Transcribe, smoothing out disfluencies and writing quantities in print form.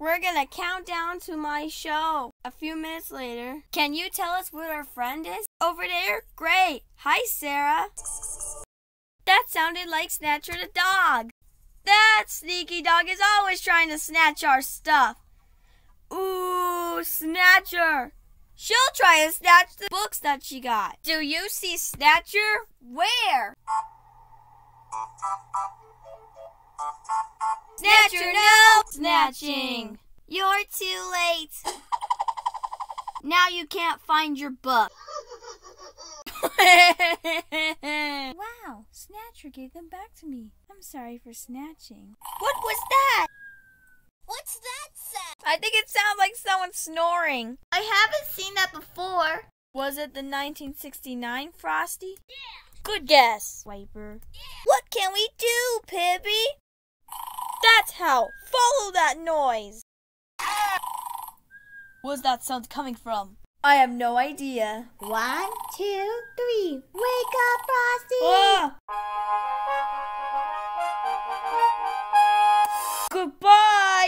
We're gonna count down to my show. A few minutes later. Can you tell us what our friend is? Over there? Great. Hi, Sarah. That sounded like Snatcher the dog. That sneaky dog is always trying to snatch our stuff. Ooh, Snatcher. She'll try to snatch the books that she got. Do you see Snatcher? Where? Snatcher, no! Snatching. You're too late. Now you can't find your book. Wow, Snatcher gave them back to me. I'm sorry for snatching. What was that? What's that sound? I think it sounds like someone snoring. I haven't seen that before. Was it the 1969 Frosty? Yeah. Good guess, Wiper. Yeah. What can we do, Pibby? That's how. Follow that noise. Where's that sound coming from? I have no idea. 1, 2, 3. Wake up, Frosty! Ah! Goodbye!